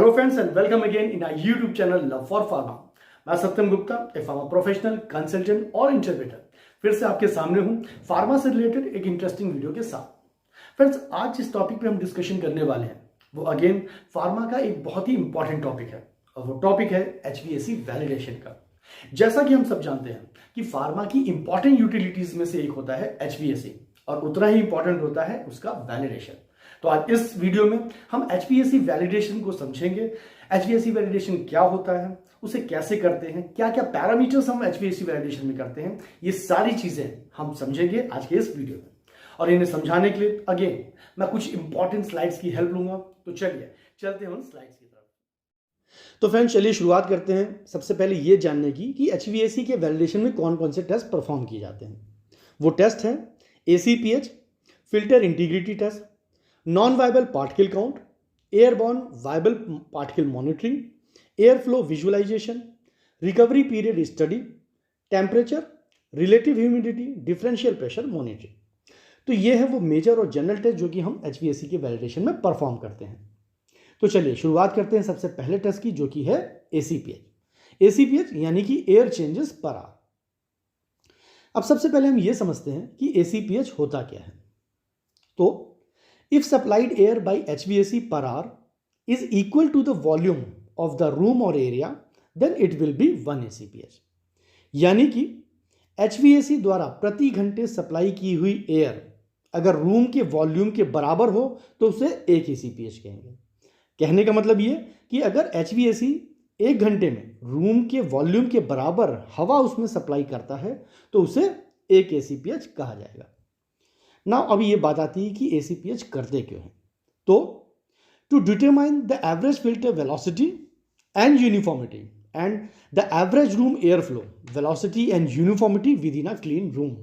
Hello friends and welcome again in our YouTube channel Love for Pharma। मैं सत्यम गुप्ता, एक pharma professional, consultant और interpreter फिर से आपके सामने हूं फार्मा से रिलेटेड एक इंटरेस्टिंग वीडियो के साथ। फ्रेंड्स, आज जिस टॉपिक पे हम डिस्कशन करने वाले हैं वो अगेन फार्मा का एक बहुत ही इंपॉर्टेंट टॉपिक है और वो टॉपिक है HbA1c वैलिडेशन का। जैसा कि हम सब जानते हैं कि फार्मा की इंपॉर्टेंट यूटिलिटीज में से एक होता है HbA1c और उतना ही इंपॉर्टेंट होता है उसका वैलिडेशन। तो आज इस वीडियो में हम HbA1c वैलिडेशन को समझेंगे। HbA1c वैलिडेशन क्या होता है, उसे कैसे करते हैं, क्या क्या पैरामीटर्स हम HbA1c वैलिडेशन में करते हैं, ये सारी चीजें हम समझेंगे आज के इस वीडियो में। और इन्हें समझाने के लिए अगेन मैं कुछ इंपॉर्टेंट स्लाइड्स की हेल्प लूंगा। तो चलिए चलते हैं उन स्लाइड्स की तरफ। तो फ्रेंड्स, चलिए शुरुआत करते हैं सबसे पहले ये जानने की कि HbA1c के वैलिडेशन में कौन कौन से टेस्ट परफॉर्म किए जाते हैं। वो टेस्ट हैं ACPH, filter integrity test, non viable particle count, airborne viable particle monitoring, air flow visualisation, recovery period study, temperature, relative humidity, differential pressure monitoring. तो ये है वो मेजर और जनरल टेस्ट जो कि हम HbA1c के वैलिडेशन में परफॉर्म करते हैं। तो चलिए शुरुआत करते हैं सबसे पहले टेस्ट की, जो कि है ACPH। ACPH यानी कि एयर चेंजेस पर आवर। अब सबसे पहले हम ये समझते हैं कि ACPH होता क्या है। तो if supplied air by HbA1c per hour is equal to the volume of the room or area, then it will be 1 ACPH। यानी कि HbA1c द्वारा प्रति घंटे सप्लाई की हुई एयर अगर रूम के वॉल्यूम के बराबर हो तो उसे 1 ACPH कहेंगे। कहने का मतलब ये कि अगर HbA1c एक घंटे में रूम के वॉल्यूम के बराबर हवा उसमें सप्लाई करता है तो उसे 1 ACPH कहा जाएगा ना। अभी ये बात आती है कि ACPH करते क्यों हैं। तो to determine the average filter velocity and uniformity and the average room air flow velocity and uniformity with in a clean room.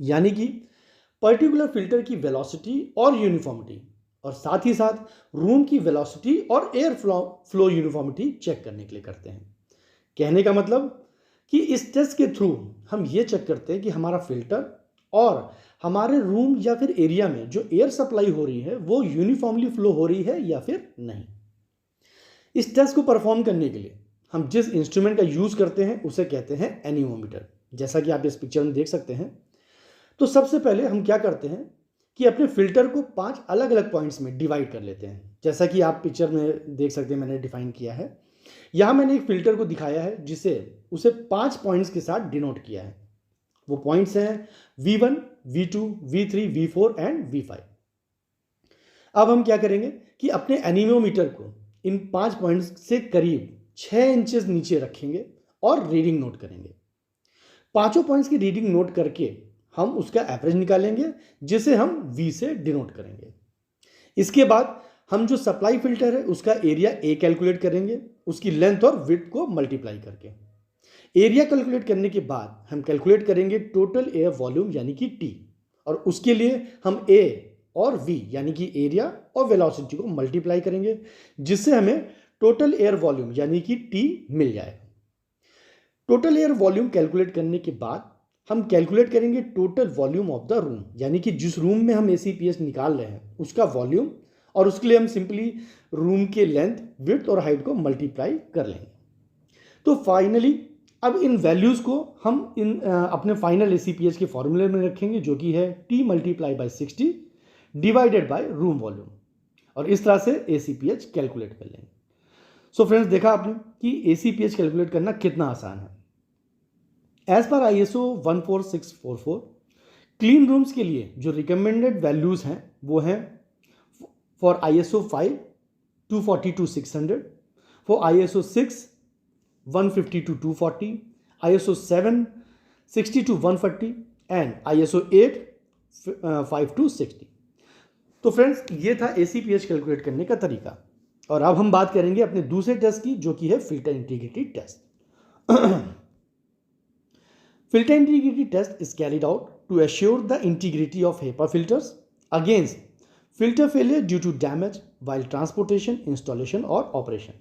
यानी कि पर्टिकुलर फिल्टर की वेलोसिटी और यूनिफॉर्मिटी और साथ ही साथ रूम की वेलोसिटी और एयर फ्लो यूनिफॉर्मिटी चेक करने के लिए करते हैं। कहने का मतलब कि इस टेस्ट के थ्रू हम ये चेक करते हैं कि हमारा फिल्टर और हमारे रूम या फिर एरिया में जो एयर सप्लाई हो रही है वो यूनिफॉर्मली फ्लो हो रही है या फिर नहीं। इस टेस्ट को परफॉर्म करने के लिए हम जिस इंस्ट्रूमेंट का यूज करते हैं उसे कहते हैं एनीमोमीटर, जैसा कि आप इस पिक्चर में देख सकते हैं। तो सबसे पहले हम क्या करते हैं कि अपने फिल्टर को 5 अलग अलग पॉइंट्स में डिवाइड कर लेते हैं, जैसा कि आप पिक्चर में देख सकते हैं मैंने डिफाइन किया है। यहां मैंने एक फिल्टर को दिखाया है जिसे उसे 5 पॉइंट्स के साथ डिनोट किया है। वो पॉइंट्स हैं V1, V2, V3, V4 and V5। अब हम क्या करेंगे कि अपने एनीमोमीटर को इन 5 पॉइंट्स से करीब 6 इंचेस नीचे रखेंगे और रीडिंग नोट करेंगे। पांचों पॉइंट्स की रीडिंग नोट करके हम उसका एवरेज निकालेंगे जिसे हम V से डिनोट करेंगे। इसके बाद हम जो सप्लाई फिल्टर है उसका एरिया A कैलकुलेट करेंगे, उसकी लेंथ और विड्थ को मल्टीप्लाई करके। एरिया कैलकुलेट करने के बाद हम कैलकुलेट करेंगे टोटल एयर वॉल्यूम यानी कि T, और उसके लिए हम A और V यानी कि एरिया और वेलोसिटी को मल्टीप्लाई करेंगे जिससे हमें टोटल एयर वॉल्यूम यानी कि T मिल जाएगा। टोटल एयर वॉल्यूम कैलकुलेट करने के बाद हम कैलकुलेट करेंगे total volume of the room, यानी कि जिस रूम में हम ACPH निकाल रहे हैं उसका वॉल्यूम, और उसके लिए हम सिंपली रूम के लेंथ, विड्थ और हाइट को मल्टीप्लाई कर लेंगे। तो फाइनली अब इन वैल्यूज को हम अपने फाइनल ACPH के फॉर्मूले में रखेंगे जो कि है T × 60 divided by room volume, और इस तरह से ACPH कैलकुलेट कर लेंगे। सो फ्रेंड्स, देखा आपने कि ACPH कैलकुलेट करना कितना आसान है। As per ISO 14644 clean rooms के लिए जो रिकमेंडेड वैल्यूज हैं वो हैं for ISO 5 240-600, for ISO 6 150-240, ISO 7 60-140 and ISO 8 5-60। तो फ्रेंड्स, ये था ACPH कैलकुलेट करने का तरीका। और अब हम बात करेंगे अपने दूसरे टेस्ट की जो कि है filter integrity test. Filter integrity test is carried out to assure the integrity of HEPA filters against filter failure due to damage while transportation, installation और ऑपरेशन।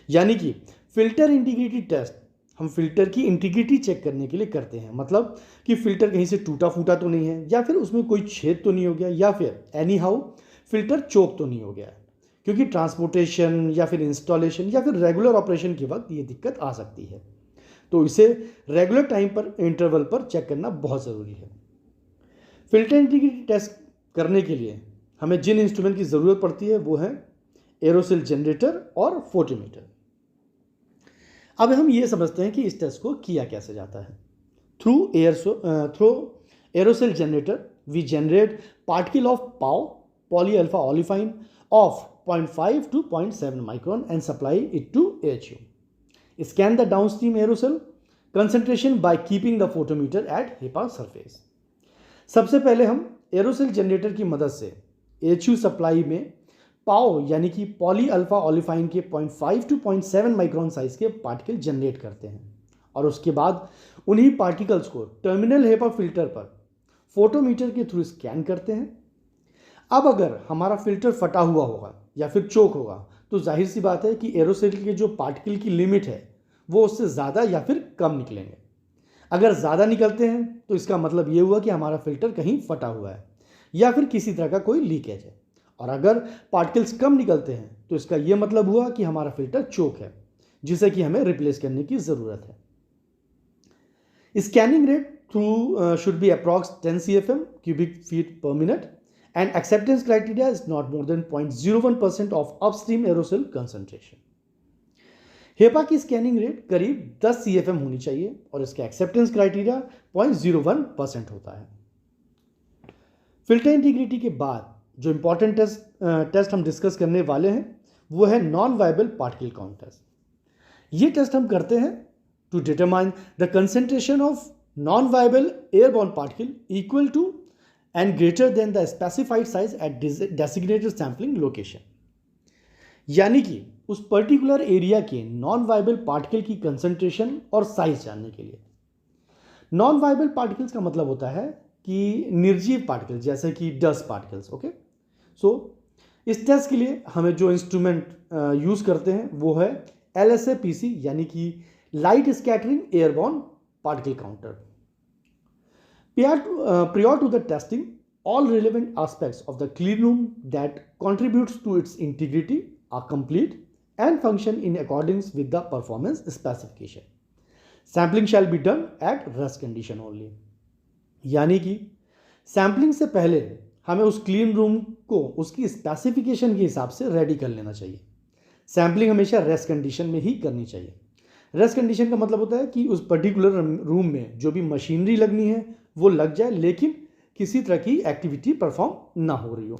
यानी कि फिल्टर इंटीग्रिटी टेस्ट हम फिल्टर की integrity check करने के लिए करते हैं, मतलब कि फिल्टर कहीं से टूटा फूटा तो नहीं है, या फिर उसमें कोई छेद तो नहीं हो गया, या फिर एनी हाउ फिल्टर चोक तो नहीं हो गया। क्योंकि ट्रांसपोर्टेशन या फिर इंस्टॉलेशन या फिर रेगुलर ऑपरेशन के वक्त ये दिक्कत आ सकती है। तो इसे रेगुलर टाइम पर इंटरवल पर चेक करना बहुत ज़रूरी है। फिल्टर इंटीग्रिटी टेस्ट करने के लिए हमें जिन इंस्ट्रूमेंट की ज़रूरत पड़ती है वो है एरोसेल जनरेटर और फोटोमीटर। अब हम ये समझते हैं कि इस टेस्ट को किया कैसे जाता है। Through aerosol generator we generate particle of PAO poly alpha olefine of 0.5 to 0.7 micron and supply it to AHU. Scan the downstream aerosol concentration by keeping the photometer at HEPA surface. सबसे पहले हम aerosol generator की मदद से AHU supply में पाव यानी कि poly alpha ओलिफाइन के 0.5 to 0.7 माइक्रोन साइज के पार्टिकल जनरेट करते हैं और उसके बाद उन्हीं पार्टिकल्स को टर्मिनल हेपा फिल्टर पर फोटोमीटर के थ्रू स्कैन करते हैं। अब अगर हमारा फिल्टर फटा हुआ होगा या फिर चोक होगा तो जाहिर सी बात है कि एरोसेल के जो पार्टिकल की लिमिट है वो उससे ज़्यादा या फिर कम निकलेंगे। अगर ज़्यादा निकलते हैं तो इसका मतलब ये हुआ कि हमारा फिल्टर कहीं फटा हुआ है या फिर किसी तरह का कोई लीकेज है, और अगर पार्टिकल्स कम निकलते हैं तो इसका ये मतलब हुआ कि हमारा फिल्टर चोक है जिसे कि हमें रिप्लेस करने की ज़रूरत है। Scanning rate through should be approx 10 CFM cubic feet per minute and acceptance criteria is not more than 0.01% of upstream aerosol concentration. HEPA की स्कैनिंग रेट करीब 10 CFM होनी चाहिए और इसका एक्सेप्टेंस क्राइटेरिया 0.01% होता है। फिल्टर इंटीग्रिटी के बाद जो इंपॉर्टेंट टेस्ट हम डिस्कस करने वाले हैं वो है non viable particle count test. ये टेस्ट हम करते हैं to determine the concentration of non viable airborne particle equal to and greater than the specified size at designated sampling location। यानी कि उस पर्टिकुलर एरिया के नॉन वायबल पार्टिकल की concentration और साइज जानने के लिए। नॉन वायबल पार्टिकल्स का मतलब होता है कि निर्जीव पार्टिकल जैसे कि डस्ट पार्टिकल्स। ओके, सो इस टेस्ट के लिए हमें जो इंस्ट्रूमेंट यूज़ करते हैं वो है LSAPC यानी कि light scattering airborne particle counter. Prior to the testing, all relevant aspects of the clean room that contributes to its integrity are complete and function in accordance with the performance specification. Sampling shall be done at rest condition only। यानी कि sampling से पहले हमें उस clean room को उसकी specification के हिसाब से रेडी कर लेना चाहिए। सैम्पलिंग हमेशा रेस्ट कंडीशन में ही करनी चाहिए। रेस्ट कंडीशन का मतलब होता है कि उस पर्टिकुलर रूम में जो भी मशीनरी लगनी है वो लग जाए लेकिन किसी तरह की एक्टिविटी परफॉर्म ना हो रही हो।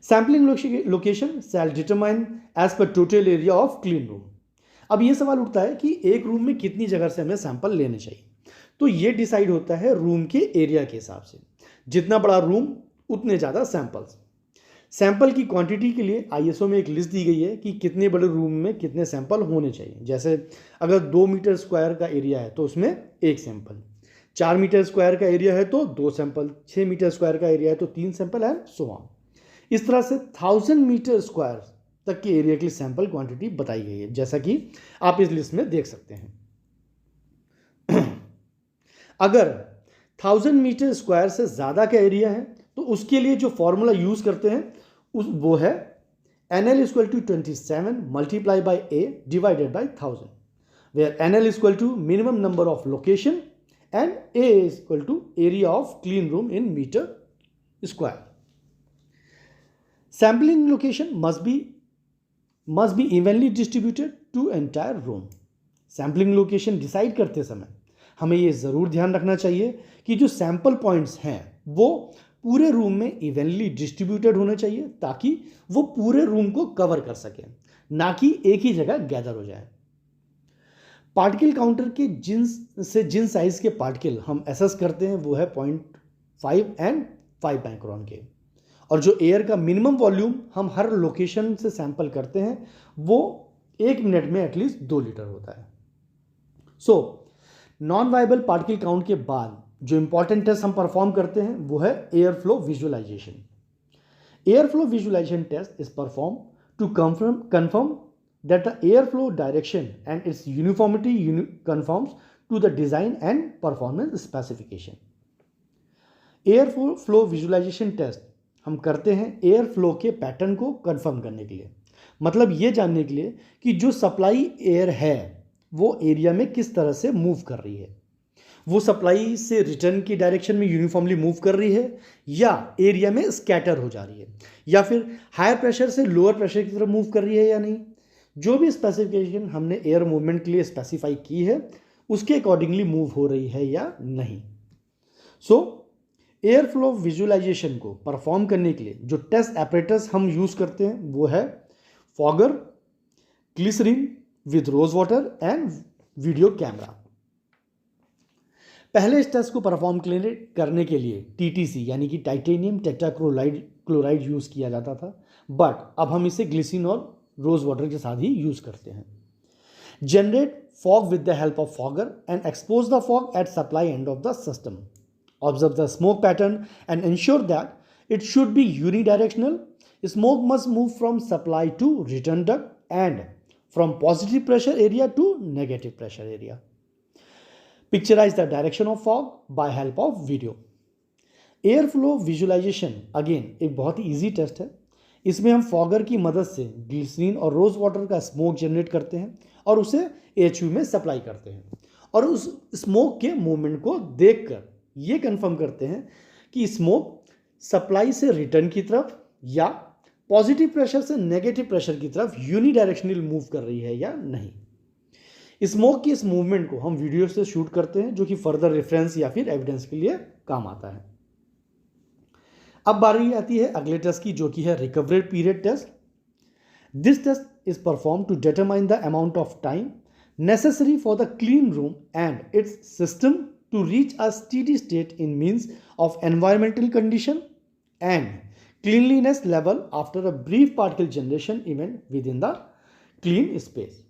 Sampling location shall determine as per total area of clean room. अब ये सवाल उठता है कि एक रूम में कितनी जगह से हमें सैंपल लेने चाहिए, तो ये डिसाइड होता है रूम के एरिया के हिसाब से। जितना बड़ा रूम उतने ज़्यादा सैंपल्स। सैंपल की क्वांटिटी के लिए ISO में एक लिस्ट दी गई है कि कितने बड़े रूम में कितने सैंपल होने चाहिए। जैसे अगर 2 मीटर स्क्वायर का एरिया है तो उसमें 1 सैंपल, 4 मीटर स्क्वायर का एरिया है तो 2 सैंपल, 6 मीटर स्क्वायर का एरिया है तो 3 सैंपल एंड सो ऑन। इस तरह से 1000 मीटर स्क्वायर तक के एरिया के लिए सैंपल क्वांटिटी बताई गई है, जैसा कि आप इस लिस्ट में देख सकते हैं। अगर 1000 मीटर स्क्वायर से ज़्यादा का एरिया है तो उसके लिए जो फॉर्मूला यूज़ करते हैं वो है NL = 27 multiplied by A divided by 1000, where NL = minimum number of location and A = area of clean room in meter square. Sampling location must be evenly distributed to entire room. Sampling location decide करते समय हमें ये ज़रूर ध्यान रखना चाहिए कि जो सैंपल पॉइंट्स हैं वो पूरे रूम में इवेनली डिस्ट्रीब्यूटेड होने चाहिए ताकि वो पूरे रूम को कवर कर सकें, ना कि एक ही जगह गैदर हो जाए। पार्टिकल काउंटर के जिन साइज के पार्टिकल हम एसेस करते हैं वो है 0.5 and 5 माइक्रोन के, और जो एयर का मिनिमम वॉल्यूम हम हर लोकेशन से सैंपल करते हैं वो 1 मिनट में एटलीस्ट 2 लीटर होता है। So non viable particle count के बाद जो इंपॉर्टेंट टेस्ट हम परफॉर्म करते हैं वो है air flow visualisation. Air flow visualisation test is perform to confirm that the air flow direction and its uniformity confirms to the design and performance specification. Air flow visualisation test हम करते हैं air flow के pattern को confirm करने के लिए, मतलब ये जानने के लिए कि जो सप्लाई एयर है वो एरिया में किस तरह से मूव कर रही है, वो सप्लाई से रिटर्न की डायरेक्शन में यूनिफॉर्मली मूव कर रही है या एरिया में स्कैटर हो जा रही है, या फिर हायर प्रेशर से लोअर प्रेशर की तरफ मूव कर रही है या नहीं। जो भी स्पेसिफिकेशन हमने एयर मूवमेंट के लिए स्पेसिफाई की है उसके अकॉर्डिंगली मूव हो रही है या नहीं। सो एयर फ्लो विजुअलाइजेशन को परफॉर्म करने के लिए जो टेस्ट एपरेटस हम यूज करते हैं वो है fogger, glycerine with rose water and video camera. पहले इस टेस्ट को परफॉर्म करने के लिए टीटीसी यानी कि टाइटेनियम टेट्राक्लोराइड यूज किया जाता था, बट अब हम इसे ग्लिसरीन और रोज वाटर के साथ ही यूज करते हैं। Generate fog with the help of fogger and expose the fog at supply end of the system. Observe the smoke pattern and ensure that it should be unidirectional. Smoke must move from supply to return duct and from positive pressure area to negative pressure area. Picturize the direction of fog by help of video. Air flow visualisation again एक बहुत ही easy test है। इसमें हम fogger की मदद से glycerine और rose water का स्मोक जनरेट करते हैं और उसे एएचयू में सप्लाई करते हैं, और उस स्मोक के मूवमेंट को देखकर ये कंफर्म करते हैं कि स्मोक सप्लाई से रिटर्न की तरफ या पॉजिटिव प्रेशर से नेगेटिव प्रेशर की तरफ यूनिडायरेक्शनल मूव कर रही है या नहीं। स्मोक की इस मूवमेंट को हम वीडियो से शूट करते हैं जो कि फर्दर रेफरेंस या फिर एविडेंस के लिए काम आता है। अब बारी आती है अगले टेस्ट की जो कि है recovery period test. This test is perform to determine the amount of time necessary for the clean room and its system to reach a steady state in means of environmental condition and cleanliness level after a brief particle generation event with in the clean space.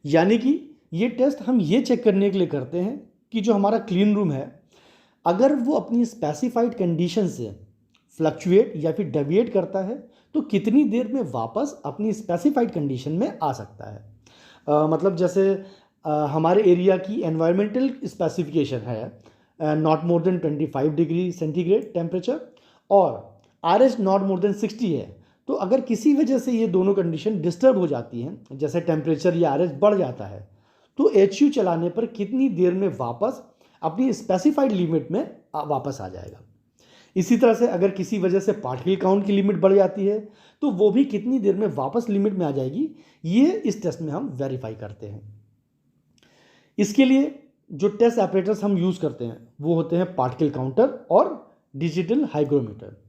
यानी कि ये test हम ये check करने के लिए करते हैं कि जो हमारा क्लीन रूम है अगर वो अपनी स्पेसिफाइड कंडीशन से फ्लक्चुएट या फिर डेविएट करता है तो कितनी देर में वापस अपनी स्पेसिफाइड कंडीशन में आ सकता है। मतलब जैसे हमारे एरिया की एनवायरमेंटल स्पेसिफिकेशन है not more than 25 degree centigrade temperature और RH नॉट मोर देन 60 है, तो अगर किसी वजह से ये दोनों कंडीशन डिस्टर्ब हो जाती हैं, जैसे टेम्परेचर या RH बढ़ जाता है, तो एचयू चलाने पर कितनी देर में वापस अपनी स्पेसिफाइड लिमिट में वापस आ जाएगा। इसी तरह से अगर किसी वजह से पार्टिकल काउंट की लिमिट बढ़ जाती है तो वो भी कितनी देर में वापस लिमिट में आ जाएगी, ये इस टेस्ट में हम वेरीफाई करते हैं। इसके लिए जो टेस्ट ऑपरेटर्स हम यूज़ करते हैं वो होते हैं पार्टिकल काउंटर और डिजिटल हाइग्रोमीटर।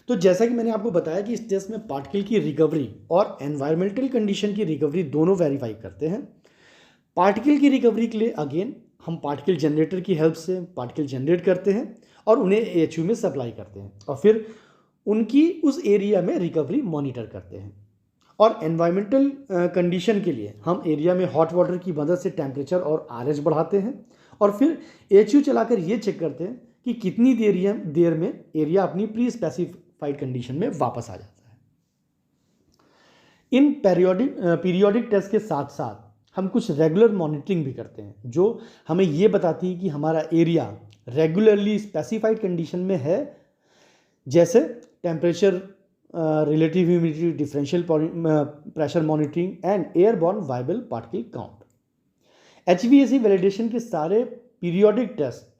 तो जैसा कि मैंने आपको बताया कि इस टेस्ट में पार्टिकल की रिकवरी और एनवायरमेंटल कंडीशन की रिकवरी दोनों वेरीफाई करते हैं। पार्टिकल की रिकवरी के लिए अगेन हम पार्टिकल जनरेटर की हेल्प से पार्टिकल जनरेट करते हैं और उन्हें एएचयू में सप्लाई करते हैं और फिर उनकी उस एरिया में रिकवरी मॉनिटर करते हैं। और एनवायरमेंटल कंडीशन के लिए हम एरिया में हॉट वाटर की मदद से टेम्परेचर और RH बढ़ाते हैं और फिर एएचयू चलाकर ये चेक करते हैं कि कितनी देर में एरिया अपनी प्री स्पेसिफाइड कंडीशन में वापस आ जाता है। इन पीरियोडिक टेस्ट के साथ साथ हम कुछ रेगुलर मॉनिटरिंग भी करते हैं जो हमें ये बताती है कि हमारा एरिया रेगुलरली स्पेसिफाइड कंडीशन में है, जैसे temperature, relative humidity, differential pressure monitoring and airborne viable particle count. HVAC validation के सारे पीरियोडिक टेस्ट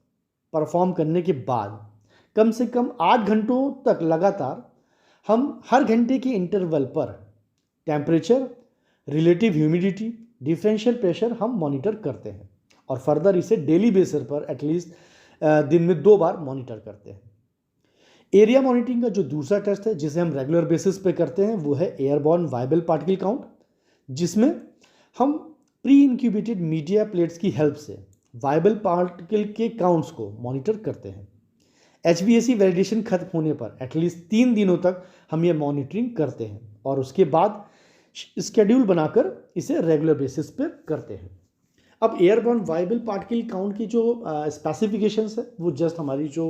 परफॉर्म करने के बाद कम से कम 8 घंटों तक लगातार हम हर घंटे के इंटरवल पर temperature, relative humidity, differential pressure हम मॉनिटर करते हैं और फर्दर इसे डेली बेसिस पर एटलीस्ट दिन में 2 बार मॉनिटर करते हैं। एरिया मॉनिटरिंग का जो दूसरा टेस्ट है जिसे हम रेगुलर बेसिस पे करते हैं वो है एयरबॉर्न वायबल पार्टिकल काउंट, जिसमें हम प्री इंक्यूबेटेड मीडिया प्लेट्स की हेल्प से वायबल पार्टिकल के काउंट्स को मॉनिटर करते हैं। HVAC वैलिडेशन खत्म होने पर एटलीस्ट 3 दिनों तक हम ये मॉनिटरिंग करते हैं और उसके बाद स्केड्यूल बनाकर इसे रेगुलर बेसिस पर करते हैं। अब एयरबॉर्न वायबल पार्टिकल काउंट की जो स्पेसिफिकेशंस है वो जस्ट हमारी जो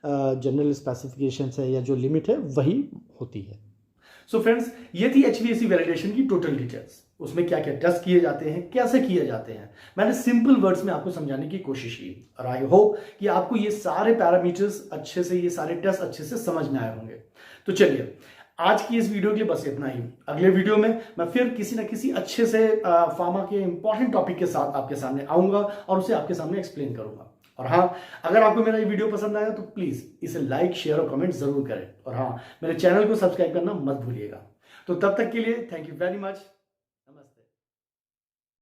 जनरल स्पेसिफिकेशंस है या जो लिमिट है वही होती है। सो फ्रेंड्स, ये थी HVAC वैलिडेशन की टोटल डिटेल्स। उसमें क्या क्या टेस्ट किए जाते हैं, कैसे किए जाते हैं, मैंने सिंपल वर्ड्स में आपको समझाने की कोशिश की और आई होप कि आपको ये सारे पैरामीटर्स अच्छे से, ये सारे टेस्ट अच्छे से समझ में आए होंगे। तो चलिए, आज की इस वीडियो के लिए बस इतना ही। अगले वीडियो में मैं फिर किसी ना किसी अच्छे से फार्मा के इंपॉर्टेंट टॉपिक के साथ आपके सामने आऊंगा और उसे आपके सामने एक्सप्लेन करूंगा। और हाँ, अगर आपको मेरा ये वीडियो पसंद आया तो प्लीज इसे लाइक, शेयर और कमेंट जरूर करें। और हाँ, मेरे चैनल को सब्सक्राइब करना मत भूलिएगा। तो तब तक के लिए थैंक यू वेरी मच।